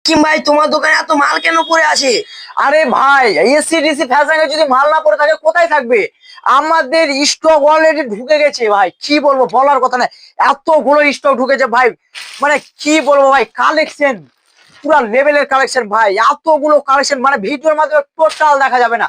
কি ভাই, তোমার দোকানে এত মাল কেন পড়ে আছে? আরে ভাই, এসিডিসি ফ্যাশনে যদি মাল না পড়ে থাকে কোথায় থাকবে? আমাদের স্টক অলরেডি ঢুকে গেছে ভাই, কি বলবো, বলার কথা না। এতগুলো স্টক ঢুকেছে ভাই, মানে কি বলবো ভাই, কালেকশন পুরো লেভেলের কালেকশন ভাই। এতগুলো কালেকশন মানে ভিডিওর মাধ্যমে টোটাল দেখা যাবে না।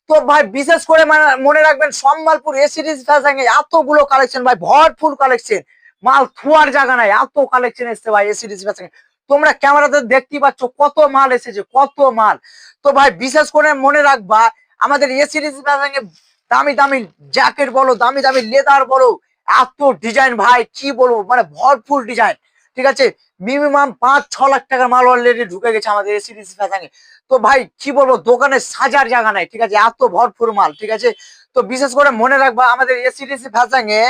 তো ভাই বিশেষ করে মানে মনে রাখবেন, সম্বলপুর এসিডিসি ফ্যাশনে এতগুলো কালেকশন ভাই, ভরপুর কালেকশন। মাল থুয়ার জায়গা নাই, এত কালেকশন এসছে ভাই এসিডিসি ফ্যাশনে। তোমরা ক্যামেরাতে দেখতেই পাচ্ছ কত মাল এসেছে, কত মাল। তো ভাই বিশেষ করে মনে রাখবা, আমাদের এসিডিসি ফ্যাশনে দামি দামি জ্যাকেট বলো, দামি দামি লেদার বলো, এত ডিজাইন ভাই কি বলবো, মানে ভরপুর ডিজাইন। ঠিক আছে, মিনিমাম 5-6 লাখ টাকার মাল অলরেডি ঢুকে গেছে আমাদের এসিডিসি ফ্যাশনে। তো ভাই কি বলবো, দোকানে সাজার জায়গা নাই, ঠিক আছে, এত ভরপুর মাল। ঠিক আছে, তো বিশেষ করে মনে রাখবা, আমাদের এসিডিসি ফ্যাশনে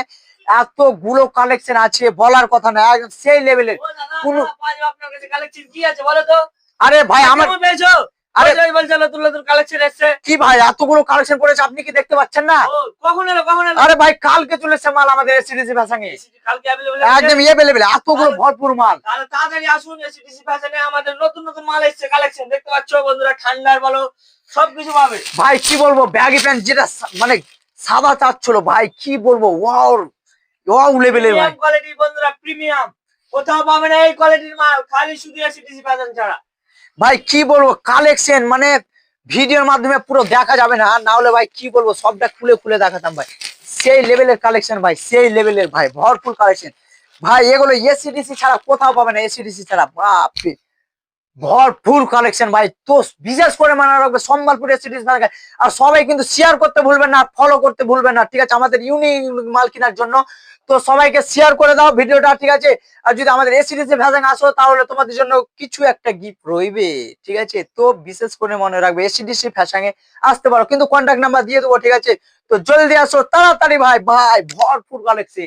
এতগুলো কালেকশন আছে বলার কথা না, একদম সেই লেভেলের। কোনো আপনার কাছে কালেকশন কি আছে বলো তো? আরে ভাই আমার কেমন পেয়েছো? আরে ওই বলছো নতুন নতুন কালেকশন এসছে। কি ভাই, এতগুলো কালেকশন করেছে, আপনি কি দেখতে পাচ্ছেন না? ও, কখন এলো কখন এলো? আরে ভাই কালকে চলে এসেছে মাল আমাদের এসিডিসি ফ্যাশনে, কালকে অ্যাভেলেবল একদম এভেলেবেল, এতগুলো ভরপুর মাল। তাহলে তাড়াতাড়ি আসুন, এসিডিসি ফ্যাশনে আমাদের নতুন নতুন মাল এসছে, কালেকশন দেখতে পাচ্ছ বন্ধুরা, ঠান্ডার বলো সবকিছু পাবে। ভাই কি বলবো, ব্যাগি প্যান্ট যেটা মানে সাদা চাচ্ছিল ভাই, কি বলবো, ওয়াও ওয়াও লেভেলের ভাই। প্রিমিয়াম কোয়ালিটি বন্ধুরা, প্রিমিয়াম। কোথাও পাবে না এই কোয়ালিটির মাল, খালি শুধু এসিডিসি ফ্যাশন ছাড়া। ভাই কি বলবো, কালেকশন মানে ভিডিওর মাধ্যমে পুরো দেখা যাবে না, না হলে ভাই কি বলবো, সবটা খুলে খুলে দেখাতাম ভাই। সেই লেভেলের কালেকশন ভাই, সেই লেভেলের ভাই, ভরপুর কালেকশন ভাই। এগুলো এসিডিসি ছাড়া কোথাও পাবে না, এসিডিসি ছাড়া বাপরে ভরপুর কালেকশন ভাই। তো বিশেষ করে মনে রাখবে, সম্বলপুর এসিডিসি ফ্যাশন। আর সবাই কিন্তু শেয়ার করতে ভুলবেন না, ফলো করতে ভুলবেন না, ঠিক আছে, আমাদের ইউনিক মাল কেনার জন্য। তো সবাইকে শেয়ার করে দাও ভিডিওটা, ঠিক আছে। আর যদি আমাদের এসিডিসি ফ্যাশন আসো, তাহলে তোমাদের জন্য কিছু একটা গিফট রইবে, ঠিক আছে। তো বিশেষ করে মনে রাখবে, এসিডিসি ফ্যাশনে আসতে পারো, কিন্তু কন্ট্যাক্ট নাম্বার দিয়ে দেবো, ঠিক আছে। তো জলদি আসো তাড়াতাড়ি ভাই, ভাই ভরপুর কালেকশন।